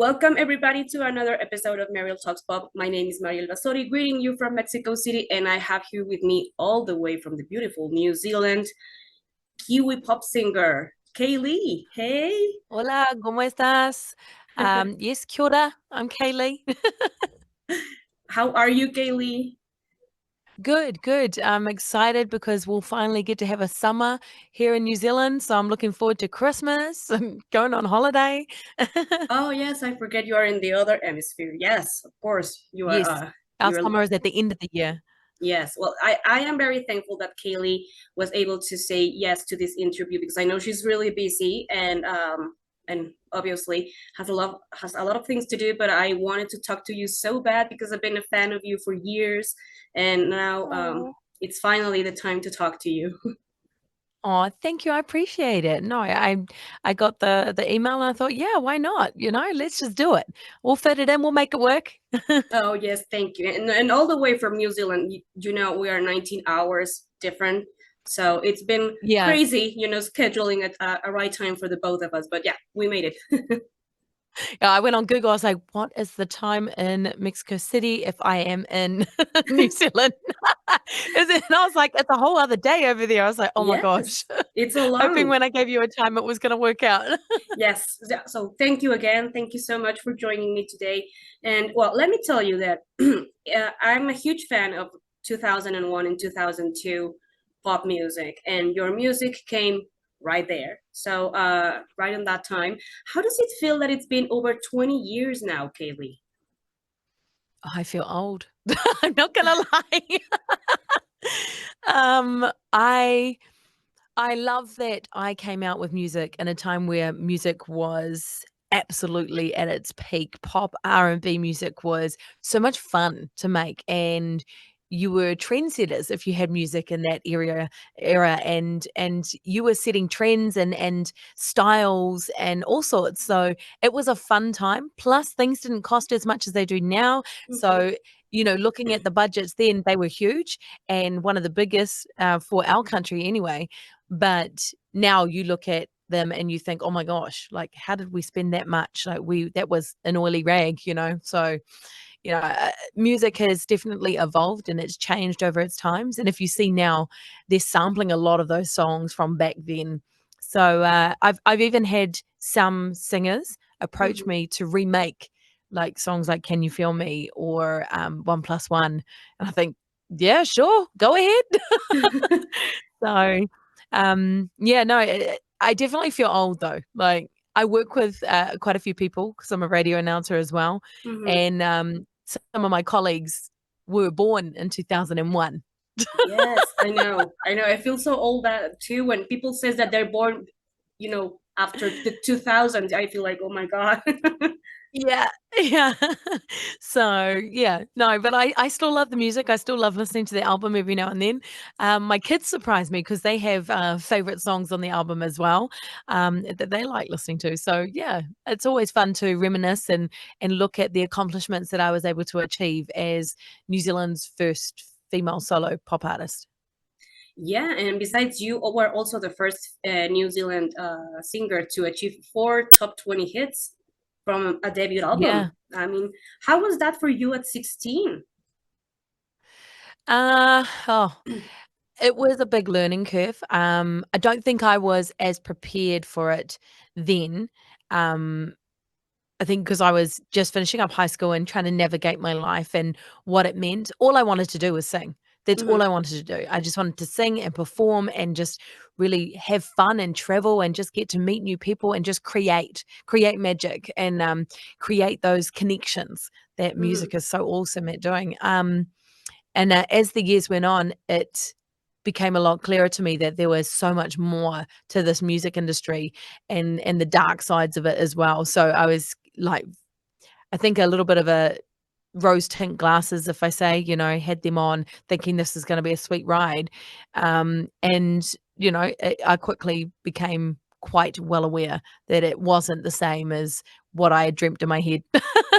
Welcome everybody to another episode of Mariel Talks Pop. My name is Mariel greeting you from Mexico City, and I have here with me all the way from the beautiful New Zealand, Kiwi pop singer, Kaylee. Hey. Hola, ¿cómo estás? Yes, kia ora. I'm Kaylee. How are you, Kaylee? Good, good. I'm excited because we'll finally get to have a summer here in New Zealand. So I'm looking forward to Christmas and going on holiday. Oh yes, I forget you are in the other hemisphere. Yes, of course you are. Yes, our You're summer is at the end of the year. Yes, well, I am very thankful that Kaylee was able to say yes to this interview because I know she's really busy and obviously has a lot of things to do. But I wanted to talk to you so bad because I've been a fan of you for years, and now Oh. it's finally the time to talk to you. Oh, thank you. I appreciate it. No, I got the email and I thought, yeah, why not? Let's just do it. We'll fit it in. We'll make it work. Oh yes, thank you. And all the way from New Zealand, you know, we are 19 hours different. So it's been Yeah. crazy, you know, scheduling at a right time for the both of us. But yeah, we made it. Yeah, I went on Google. I was like, "What is the time in Mexico City if I am in New Zealand?" And I was like, "It's a whole other day over there." I was like, "Oh my gosh." Yes, it's a Hoping long. when I gave you a time, it was gonna work out. Yes. So thank you again. Thank you so much for joining me today. And well, let me tell you that I'm a huge fan of 2001 and 2002 pop music, and your music came right there. So right on that time. How does it feel that it's been over 20 years now, Kaylee? I feel old. I'm not gonna lie. Um, I I love that I came out with music in a time where music was absolutely at its peak. Pop R&B music was so much fun to make, and you were trendsetters if you had music in that era, and you were setting trends and styles and all sorts. So it was a fun time. Plus, things didn't cost as much as they do now. Mhm. So looking at the budgets then, they were huge and one of the biggest for our country anyway. But now you look at them and you think, "Oh my gosh, like, how did we spend that much?" Like, that was an oily rag, you know? So, music has definitely evolved and it's changed over its times, and if you see now, they're sampling a lot of those songs from back then. So, I've even had some singers approach Mhm. me to remake, like, songs like "Can You Feel Me" or, 1+1, and I think, "Yeah, sure, go ahead." So, yeah, no, I definitely feel old though. Like, I work with, quite a few people because 'cause I'm a radio announcer as well, Mhm. and, some of my colleagues were born in 2001. Yes, I know. I know. I feel so old that too when people says that they're born, you know, after the 2000s. I feel like, oh my God. Yeah, yeah. So, yeah, no, but I still love the music, I still love listening to the album every now and then. My kids surprise me because they have, favorite songs on the album as well, that they like listening to. So, yeah, it's always fun to reminisce and look at the accomplishments that I was able to achieve as New Zealand's first female solo pop artist. Yeah, and besides, you were also the first New Zealand singer to achieve four top 20 hits from a debut album. Yeah. I mean, how was that for you at 16? Oh, it was a big learning curve. I don't think I was as prepared for it then. Um, I think because I was just finishing up high school and trying to navigate my life and what it meant. All I wanted to do was sing. That's all Hmm. I wanted to do. I just wanted to sing and perform and just really have fun and travel and just get to meet new people and just create magic and create those connections that Hmm. music is so awesome at doing. And as the years went on, it became a lot clearer to me that there was so much more to this music industry and the dark sides of it as well. So I was like, I think a little bit of a rose tint glasses, if I say, had them on thinking this is going to be a sweet ride. And, I quickly became quite well aware that it wasn't the same as what I had dreamt in my head.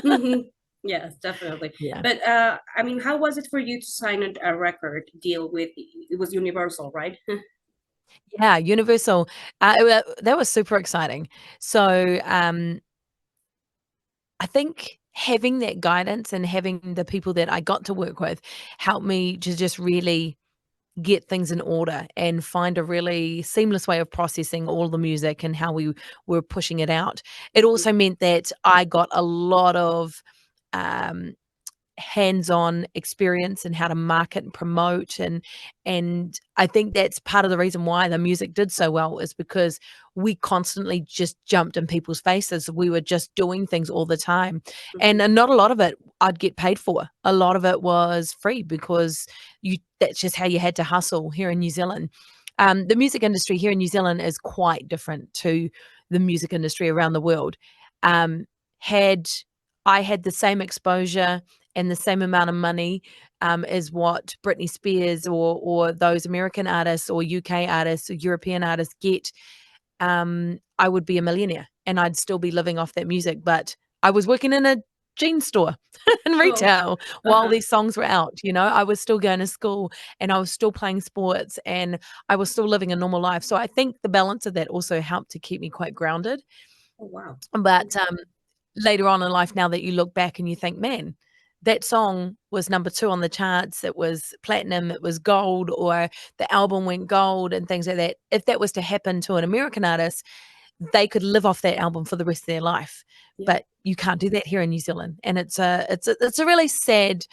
Hmm. Yes, definitely. Yeah. But I mean, how was it for you to sign a record deal with, it was Universal, right? Yeah, Universal, that was super exciting. So, I think having that guidance and having the people that I got to work with helped me to just really get things in order and find a really seamless way of processing all the music and how we were pushing it out. It Mhm, also meant that I got a lot of um, hands-on experience in how to market and promote, and I think that's part of the reason why the music did so well is because we constantly just jumped in people's faces. We were just doing things all the time. And, mhm. and not a lot of it I'd get paid for. A lot of it was free because you that's just how you had to hustle here in New Zealand. The music industry here in New Zealand is quite different to the music industry around the world. Um, had I had the same exposure and the same amount of money as what Britney Spears or those American artists or UK artists or European artists get, I would be a millionaire and I'd still be living off that music. But I was working in a jean store in Oh, retail while uh-huh. these songs were out. I was still going to school and I was still playing sports and I was still living a normal life. So I think the balance of that also helped to keep me quite grounded. Oh, wow. But later on in life, now that you look back and you think, man, that song was number 2 on the charts, it was platinum, it was gold, or the album went gold and things like that. If that was to happen to an American artist, they could live off that album for the rest of their life. Yeah. But you can't do that here in New Zealand, and it's a really sad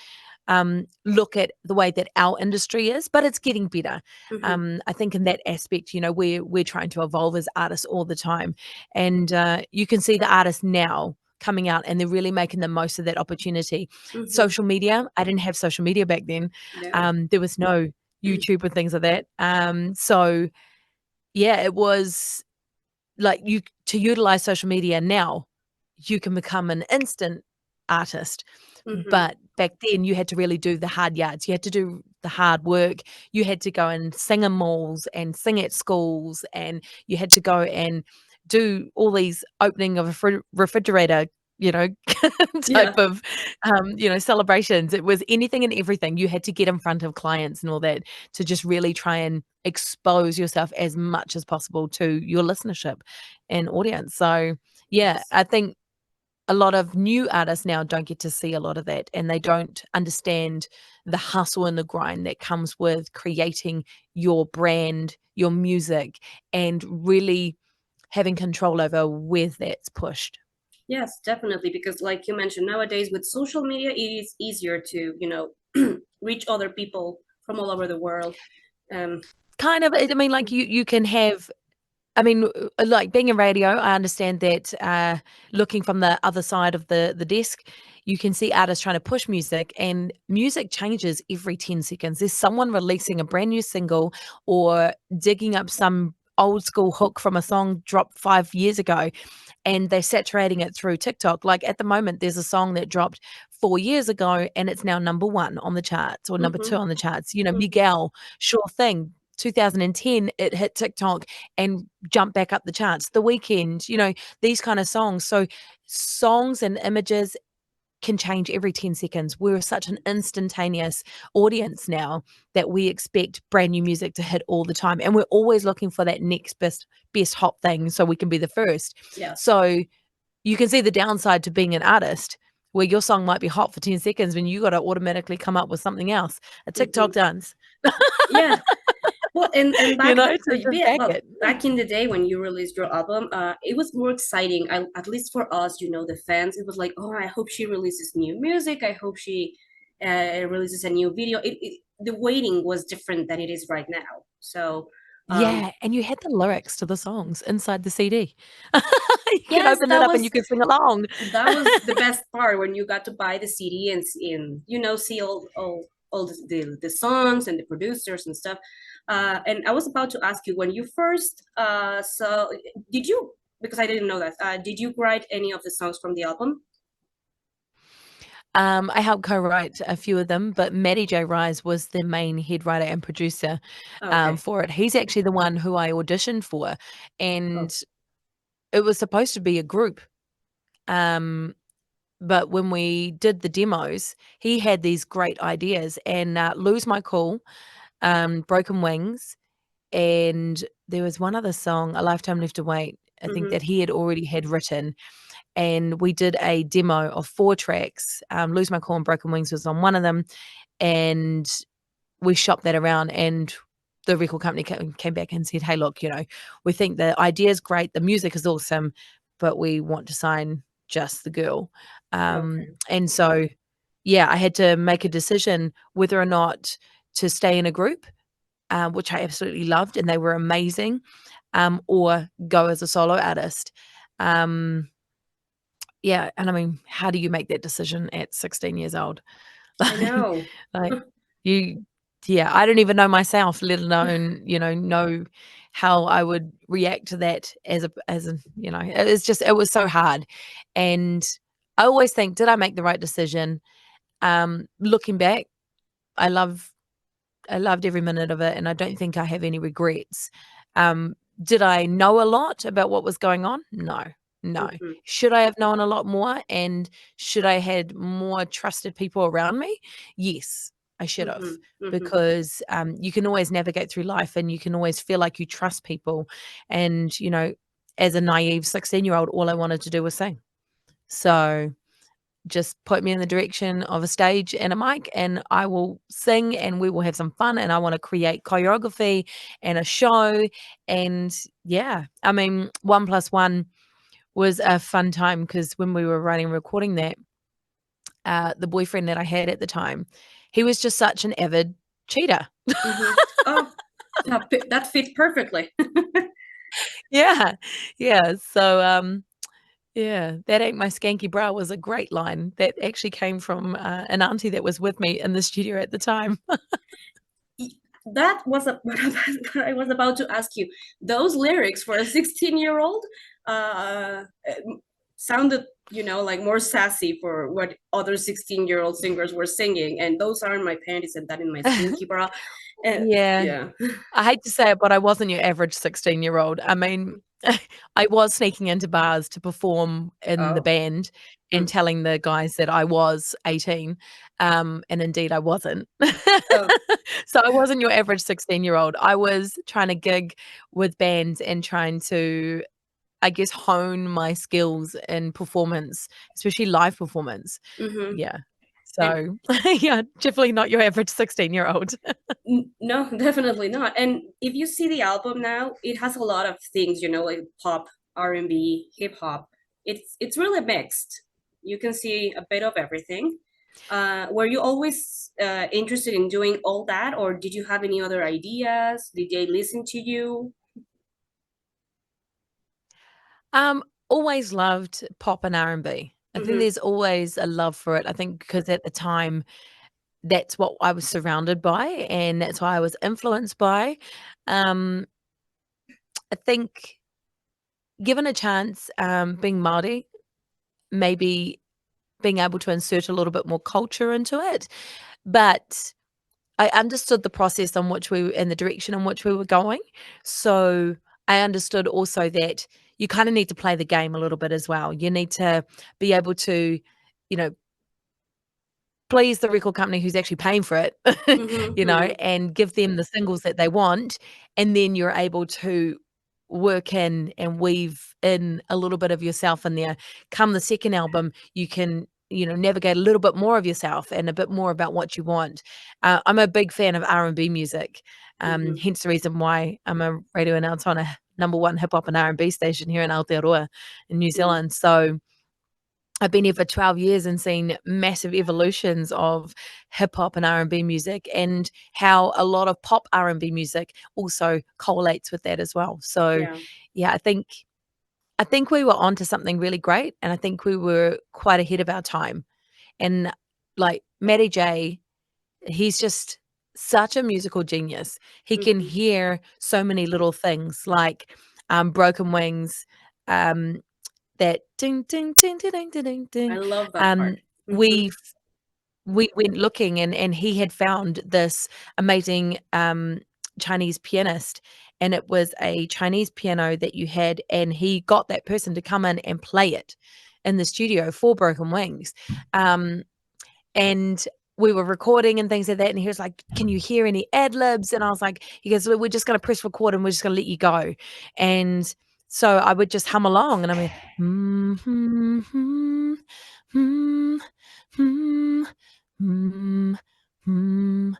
look at the way that our industry is, but it's getting better. Mhm, I think in that aspect, we're trying to evolve as artists all the time, and you can see the artists now coming out and they're really making the most of that opportunity. mhm. Social media, I didn't have social media back then. No. There was no YouTube or things like that. So yeah, it was like you to utilize social media now, you can become an instant artist. Mhm. But back then you had to really do the hard yards. You had to do the hard work. You had to go and sing in malls and sing at schools, and you had to go and do all these opening of a refrigerator, you know, type Yeah. of, celebrations. It was anything and everything. You had to get in front of clients and all that to just really try and expose yourself as much as possible to your listenership and audience. So, yeah, Yes. I think a lot of new artists now don't get to see a lot of that and they don't understand the hustle and the grind that comes with creating your brand, your music, and really having control over where that's pushed. Yes, definitely. Because, like you mentioned, nowadays with social media, it is easier to, reach other people from all over the world. Um, Kind of, I mean, like you can have I mean, like being in radio, I understand that looking from the other side of the desk, you can see artists trying to push music, and music changes every 10 seconds. There's someone releasing a brand new single or digging up some old school hook from a song dropped 5 years ago and they're saturating it through TikTok. Like at the moment, there's a song that dropped 4 years ago and it's now number 1 on the charts or number 2 mhm, on the charts. mhm. Miguel, Sure Thing. 2010, it hit TikTok and jumped back up the charts. The Weekend, these kind of songs. So, songs and images can change every 10 seconds. We're such an instantaneous audience now that we expect brand new music to hit all the time. And we're always looking for that next best hot thing so we can be the first. Yes. So you can see the downside to being an artist where your song might be hot for 10 seconds when you got to automatically come up with something else. A TikTok Mhm. dance, Yeah. Well, and to just yeah, back well, it. back in the day when you released your album, it was more exciting. At least for us, the fans. It was like, oh, I hope she releases new music. I hope she releases a new video. The waiting was different than it is right now. So, um, Yeah, and you had the lyrics to the songs inside the CD. You could yes, open it up and you could sing along. that was the best part when you got to buy the CD and see all the songs and the producers and stuff. And I was about to ask you when you first saw, did you, because I didn't know that, did you write any of the songs from the album? I helped co-write a few of them, but Matty J. Rise was the main head writer and producer Okay. for it. He's actually the one who I auditioned for, Oh. and it was supposed to be a group. Um, but when we did the demos, he had these great ideas, and "Lose My Cool," "Broken Wings," and there was one other song, "A Lifetime Left to Wait," I think Mm-hmm. that he had already had written. and we did a demo of 4 tracks. Lose My Cool and Broken Wings was on one of them, and we shopped that around, and the record company came back and said, "Hey, look, we think the idea is great, the music is awesome, but we want to sign just the girl." Okay. And so, yeah, I had to make a decision whether or not to stay in a group, which I absolutely loved, and they were amazing, or go as a solo artist. Um, yeah, and I mean, how do you make that decision at 16 years old? I know. Like, you yeah, I don't even know myself, let alone, know how I would react to that it was so hard. And I always think, did I make the right decision? Looking back, I love I loved every minute of it, and I don't think I have any regrets. Did I know a lot about what was going on? No, no. Mhm, Should I have known a lot more, and should I had more trusted people around me? Yes, I should have, mhm, mhm, because you can always navigate through life, and you can always feel like you trust people. And as a naive 16-year-old, all I wanted to do was sing. So just point me in the direction of a stage and a mic, and I will sing, and we will have some fun, and I want to create choreography and a show. And yeah, I mean, 1+1 was a fun time, because when we were writing and recording that, the boyfriend that I had at the time, he was just such an avid cheater. mhm. Oh, that fit perfectly. Yeah. Yeah. So yeah, "That ain't my skanky bra" was a great line that actually came from an auntie that was with me in the studio at the time. Y- That was what I was about to ask you. Those lyrics for a 16-year-old sounded, like more sassy for what other 16-year-old singers were singing. And those aren't my panties and that in my skinky bra. Yeah. Yeah. I hate to say it, but I wasn't your average 16-year-old. I mean, I was sneaking into bars to perform in the Oh. band and Mm. telling the guys that I was 18, and indeed I wasn't. Oh. So I wasn't your average 16-year-old. I was trying to gig with bands and trying to, I guess, hone my skills in performance, especially live performance. Hmm. Yeah. And So, yeah, definitely not your average 16-year-old. no, definitely not. And if you see the album now, it has a lot of things, like pop, R&B, hip hop. It's really mixed. You can see a bit of everything. Were you always interested in doing all that, or did you have any other ideas? Did they listen to you? Always loved pop and R&B. I think Mm-hmm, there's always a love for it. I think because at the time, that's what I was surrounded by, and that's why I was influenced by. Um, I think given a chance, being Māori, maybe being able to insert a little bit more culture into it, but I understood the process on which we and the direction in which we were going. So I understood also that you kind of need to play the game a little bit as well. You need to be able to, you know, please the record company who's actually paying for it, mm-hmm, mm-hmm, and give them the singles that they want, and then you're able to work in and weave in a little bit of yourself in there. Come the second album, you can, navigate a little bit more of yourself and a bit more about what you want. I'm a big fan of R&B music, mm-hmm, hence the reason why I'm a radio announcer on a number one hip hop and R&B station here in Aotearoa in New mm, Zealand. So I've been here for 12 years and seen massive evolutions of hip hop and R&B music, and how a lot of pop R&B music also correlates with that as well. So yeah. yeah, I think we were onto something really great, and I think we were quite ahead of our time. And like Matty J, he's just such a musical genius. He can Mm-hmm. hear so many little things like Broken Wings, um, that ding ding ding ding ding ding ding I ding. love that Um, part. Mm-hmm, we we went looking, and he had found this amazing Chinese pianist, and it was a Chinese piano that you had, and he got that person to come in and play it in the studio for Broken Wings. Um, and we were recording and things like that, and he was like, "Can you hear any ad libs?" And I was like, he goes, "We're just going to press record and we're just going to let you go." And So I would just hum along and I'm like, mm, hmm, hmm, hmm, hmm, hmm, hmm,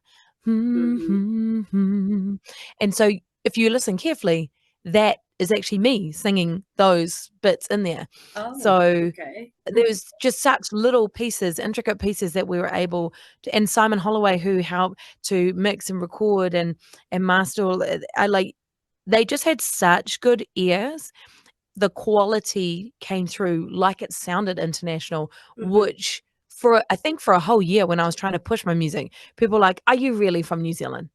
hmm, Mm-hmm. hmm, hmm. And so if you listen carefully, that is actually me singing those bits in there. Oh, So okay. there's just such little pieces, intricate pieces that we were able to, and Simon Holloway, who helped to mix and record and master all, I like, they just had such good ears. The quality came through like it sounded international, Mm-hmm. which for I think for a whole year when I was trying to push my music, people were like, "Are you really from New Zealand?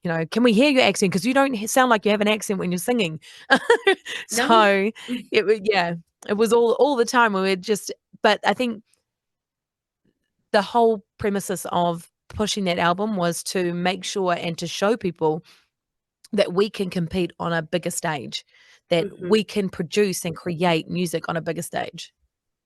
You know, can we hear your accent? Because you don't sound like you have an accent when you're singing." No. So it was, yeah, it was all the time. We were just, but I think the whole premises of pushing that album was to make sure and to show people that we can compete on a bigger stage, that Mm-hmm. we can produce and create music on a bigger stage.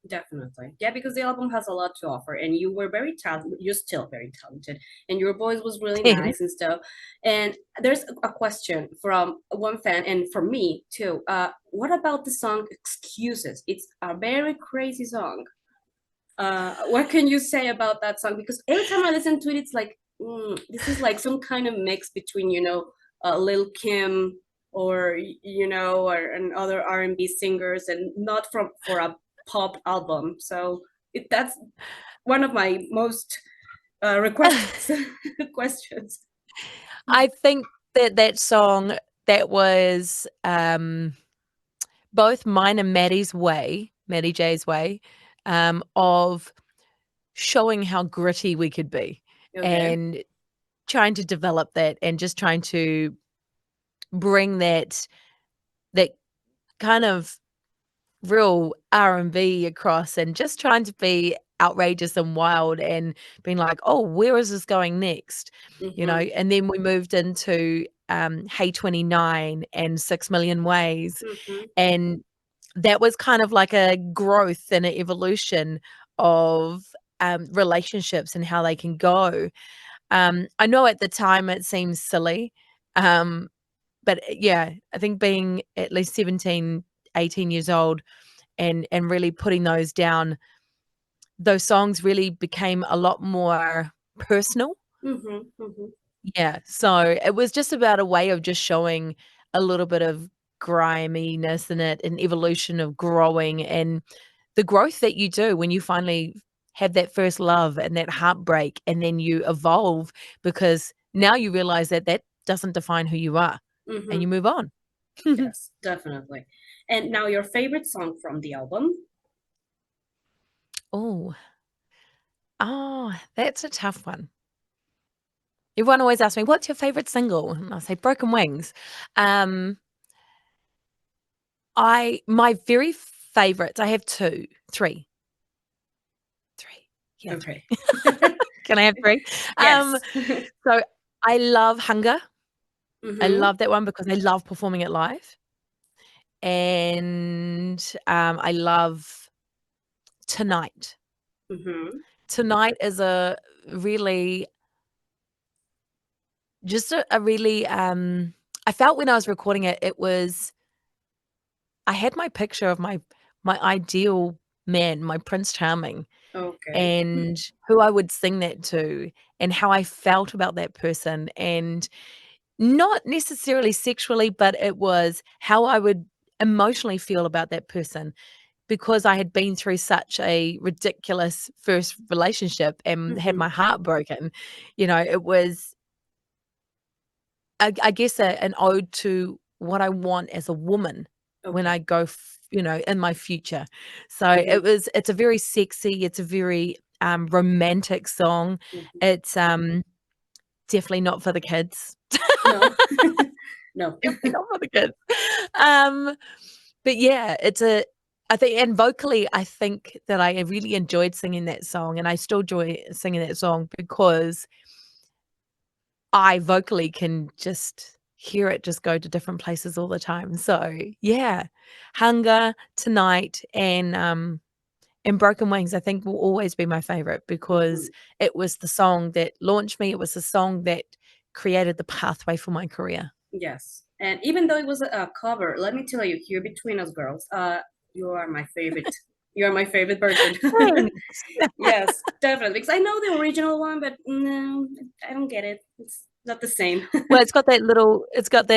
Definitely. Yeah, because the album has a lot to offer and you were very talented. You're still very talented and your voice was really Thanks. nice and stuff. And there's a question from one fan and for me too. What about the song Excuses? It's a very crazy song. What can you say about that song? Because every time I listen to it, it's like, this is like some kind of mix between, Lil Kim or, or and other R&B singers and not from for a pop album. So that's one of my most requested questions. I think that that song, that was, both mine and Maddie J's way, of showing how gritty we could be Okay. and trying to develop that and just trying to bring that kind of real R&B across and just trying to be outrageous and wild and being like, "Oh, where is this going next?" You know, Mm-hmm. and then we moved into, Hey 29 and 6 Million Ways, Mm-hmm. and that was kind of like a growth and an evolution of, relationships and how they can go. I know at the time it seems silly, um, but, yeah, I think being at least 17, 18 years old and really putting those down, those songs really became a lot more personal. Mm-hmm. Mm-hmm. Yeah, so it was just about a way of just showing a little bit of griminess in it, an evolution of growing and the growth that you do when you finally have that first love and that heartbreak, and then you evolve because now you realize that that doesn't define who you are, and Mm-hmm. you move on. Yes, definitely. And now your favorite song from the album? Oh, that's a tough one. Everyone always asks me, "What's your favorite single?" And I say, "Broken Wings." Um, my very favorites, I have 2, 3, 3. Yeah, Okay. 3. Can I have 3? Um, Yes. so I love Hunger. I Mm-hmm. love that one because I love performing it live. And, I love Tonight. Mm-hmm. Tonight is a really just a really, I felt when I was recording it, it was I had my picture of my ideal man, my Prince Charming, Okay. and who I would sing that to, and how I felt about that person, and not necessarily sexually, but it was how I would emotionally feel about that person because I had been through such a ridiculous first relationship and had Mm-hmm. my heart broken. You know, it was I guess an ode to what I want as a woman when I Okay. go, in my future. So Mm-hmm. it's a very sexy, it's a very, romantic song. Mm-hmm. It's, definitely not for the kids. No. No. Definitely not for the kids. Um, but yeah, I think, and vocally, I think that I really enjoyed singing that song, and I still enjoy singing that song because I vocally can just hear it just go to different places all the time. So, yeah, Hunger, Tonight, and Broken Wings, I think will always be my favorite Mm-hmm. because it was the song that launched me. It was the song that created the pathway for my career. Yes. And even though it was a cover, let me tell you, here between us girls, you are my favorite. You are my favorite version. Thanks. Yes, definitely. Because I know the original one, but no, I don't get it. It's not the same. Well, it's got that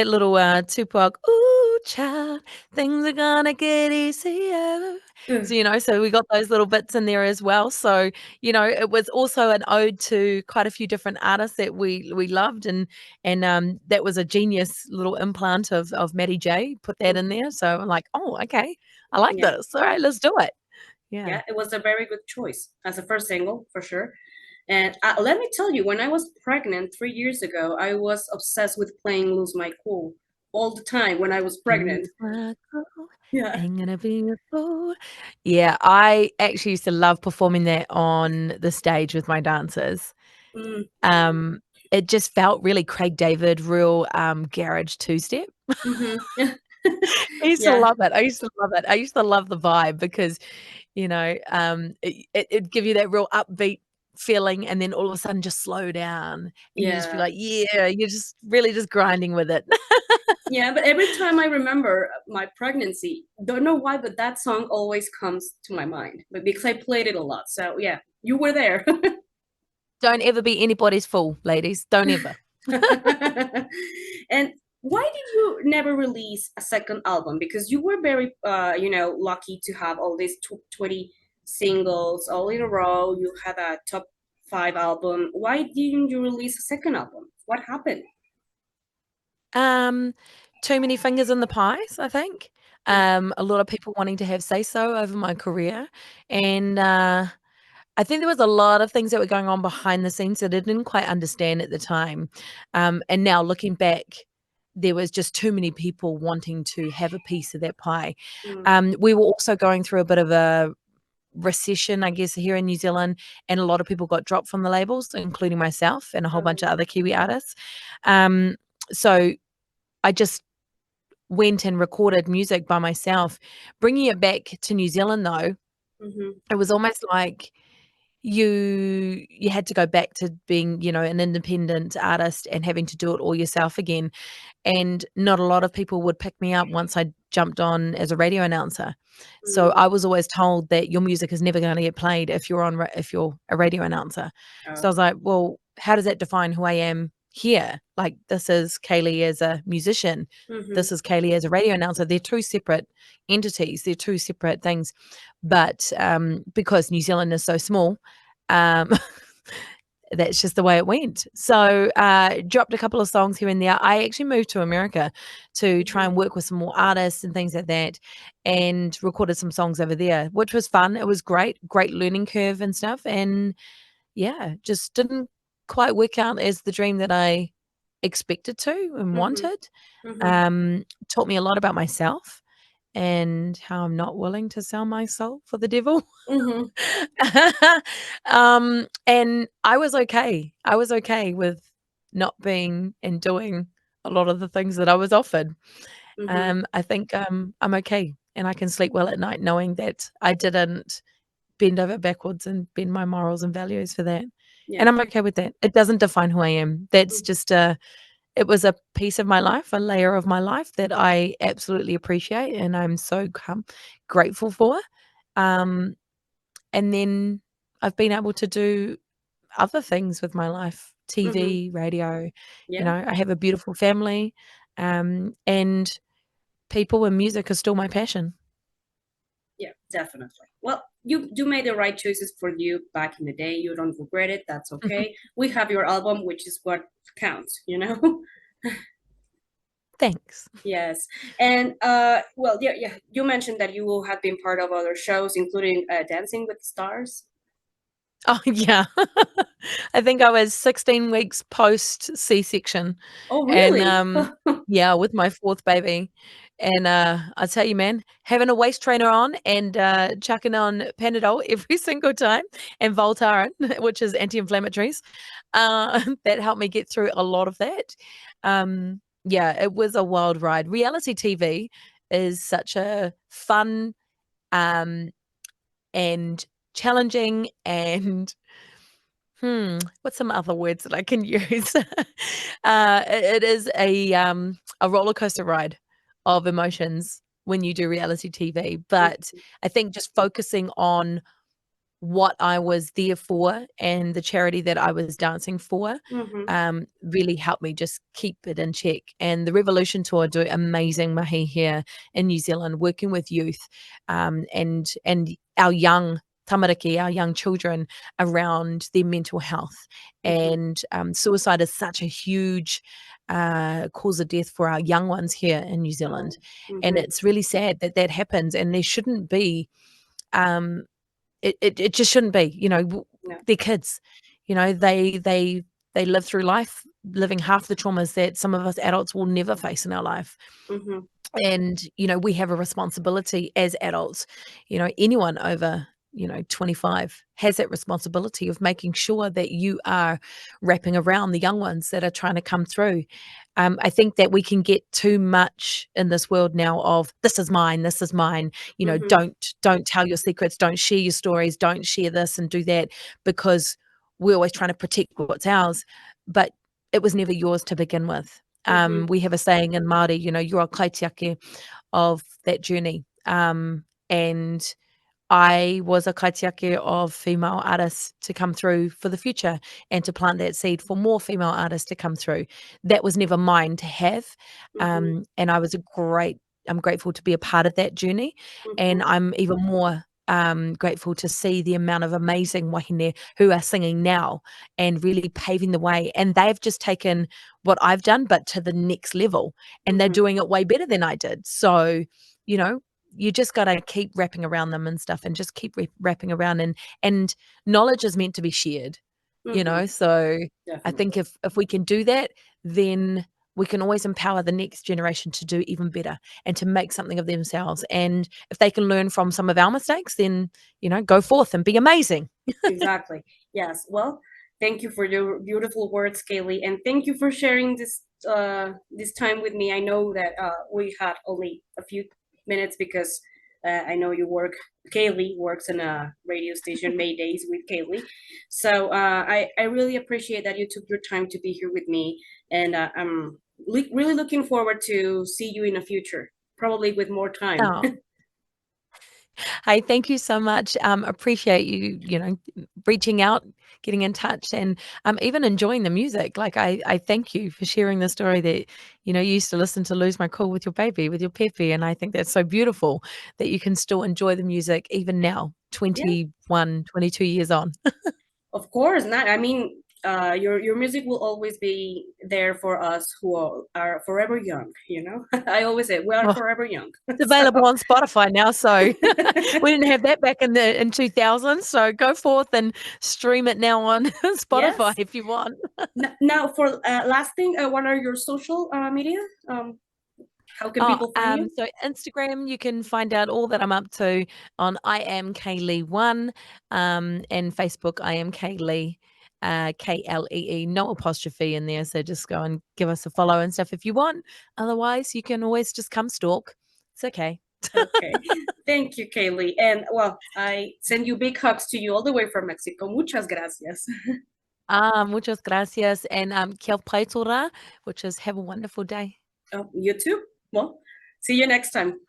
little Tupac, "Ooh, child, things are gonna get easier." So, so we got those little bits in there as well. So, it was also an ode to quite a few different artists that we loved, and that was a genius little implant of Matty J, put that in there. So I'm like, "Oh, okay. I like Yeah. this. Alright, let's do it." Yeah. Yeah, it was a very good choice as a first single for sure. And let me tell you, when I was pregnant 3 years ago, I was obsessed with playing "Lose My Cool" all the time when I was pregnant. Lose my cool, Yeah. ain't gonna be a fool. Yeah, I actually used to love performing that on the stage with my dancers. Mm, Um, it just felt really Craig David, real, garage two-step. mm-hmm. I used to Yeah, love it. I used to love it. I used to love the vibe because, it'd give you that real upbeat feeling and then all of a sudden just slow down and you just be yeah, like, "Yeah," you're just really just grinding with it. yeah. But every time I remember my pregnancy, don't know why, but that song always comes to my mind. But because I played it a lot, so yeah, you were there. Don't ever be anybody's fool, ladies. Don't ever. And why did you never release a second album? Because you were very, lucky to have all these 20 singles all in a row. You had a top five album. Why didn't you release a second album? What happened? Um, Too many fingers in the pies, I think. A lot of people wanting to have say so over my career, and I think there was a lot of things that were going on behind the scenes that I didn't quite understand at the time. And now looking back, there was just too many people wanting to have a piece of that pie. Mm, We were also going through a bit of a recession, I guess, here in New Zealand, and a lot of people got dropped from the labels, including myself and a whole bunch of other Kiwi artists. Um, so I just went and recorded music by myself. Bringing it back to New Zealand, though, mm-hmm, it was almost like you had to go back to being, an independent artist and having to do it all yourself again, and not a lot of people would pick me up once I jumped on as a radio announcer. So mm, I was always told that your music is never gonna get played if you're a radio announcer. So I oh, was like, "Well, how does that define who I am here? Like, this is Kaylee as a musician. mm-hmm, This is Kaylee as a radio announcer." They're two separate entities. They're two separate things. But, because New Zealand is so small, um, that's just the way it went. So, dropped a couple of songs here and there. I actually moved to America to try mm-hmm, and work with some more artists and things like that, and recorded some songs over there, which was fun. It was great learning curve and stuff. And yeah, just didn't quite work out as the dream that I expected to and mm-hmm, wanted. mm-hmm, Taught me a lot about myself and how I'm not willing to sell my soul for the devil. mm-hmm, And I was okay. I was okay with not being and doing a lot of the things that I was offered. mm-hmm. I think, I'm okay, and I can sleep well at night knowing that I didn't bend over backwards and bend my morals and values for that, Yeah. and I'm okay with that. It doesn't define who I am. That's just it was a piece of my life, a layer of my life that I absolutely appreciate, and I'm so grateful for. Um, and then I've been able to do other things with my life, Mm-hmm. TV, radio. Yeah. I have a beautiful family, and people and music are still my passion. Yeah, definitely. Well, you made the right choices for you back in the day. You don't regret it. That's okay. We have your album, which is what counts. Thanks. Yes. And well, yeah, yeah. You mentioned that you have been part of other shows, including Dancing with the Stars. Oh, yeah. I think I was 16 weeks post C-section, Oh, and, really? yeah, with my 4th baby, and, I tell you, man, having a waist trainer on and, chucking on Panadol every single time and Voltaren, which is anti-inflammatories, that helped me get through a lot of that. Yeah, it was a wild ride. Reality TV is such a fun, um, and challenging and What's some other words that I can use? It is a roller coaster ride of emotions when you do reality TV, but I think just focusing on what I was there for and the charity that I was dancing for, Mm-hmm. really helped me just keep it in check. And the Revolution Tour do amazing mahi here in New Zealand, working with youth, and our young tamariki, our young children around their mental health. Mm-hmm. And suicide is such a huge cause of death for our young ones here in New Oh. Zealand, and Mm-hmm. it's really sad that that happens. And there shouldn't be. Um, it just shouldn't be, No. they're kids, they live through life living half the traumas that some of us adults will never face in our life. Mm-hmm. And we have a responsibility as adults. Anyone over 25 has that responsibility of making sure that you are wrapping around the young ones that are trying to come through. I think that we can get too much in this world now of this is mine, this is mine. Mm-hmm. Don't tell your secrets, don't share your stories, don't share this and do that, because we're always trying to protect what's ours, but it was never yours to begin with. Mm-hmm. We have a saying in Māori, you're a kaitiake of that journey. And I was a kaitiake of female artists to come through for the future and to plant that seed for more female artists to come through. That was never mine to have. Mm-hmm. And I'm grateful to be a part of that journey. Mm-hmm. And I'm even more grateful to see the amount of amazing wahine who are singing now and really paving the way. And they've just taken what I've done, but to the next level. And they're Mm-hmm. doing it way better than I did. So, you know, you just got to keep wrapping around them and stuff, and just keep wrapping around, and knowledge is meant to be shared, Mm-hmm. so I think Definitely. if we can do that, then we can always empower the next generation to do even better and to make something of themselves. And if they can learn from some of our mistakes, then go forth and be amazing. Exactly. Yes. Well, thank you for your beautiful words, Kaylee, and thank you for sharing this time with me. I know that we had only a few minutes because I know you work. Kaylee works in a radio station, Maydays with Kaylee. So I really appreciate that you took your time to be here with me, and I'm really looking forward to see you in the future, probably with more time. Oh, hey, thank you so much. Appreciate you, reaching out, getting in touch, and even enjoying the music. Like I thank you for sharing the story that you used to listen to "Lose My Cool" with your baby, with your Pepe, and I think that's so beautiful that you can still enjoy the music even now, Yeah. 21, 22 years on. Of course not. I mean, your music will always be there for us who are forever young. You know, I always say we are Oh, forever young. it's So available on Spotify now, so we didn't have that back in 2000. So go forth and stream it now on Spotify yes. if you want. Now, for last thing, what are your social media? How can Oh, people find you? so Instagram, you can find out all that I'm up to on I am Kaylee1, and Facebook, I am Kaylee, Klee, no apostrophe in there. So just go and give us a follow and stuff if you want. Otherwise, you can always just come stalk. It's okay. Okay, thank you, Kaylee. And well, I send you big hugs to you all the way from Mexico. Muchas gracias. Muchas gracias, and kia ora, which is have a wonderful day. Oh, you too. Well, see you next time.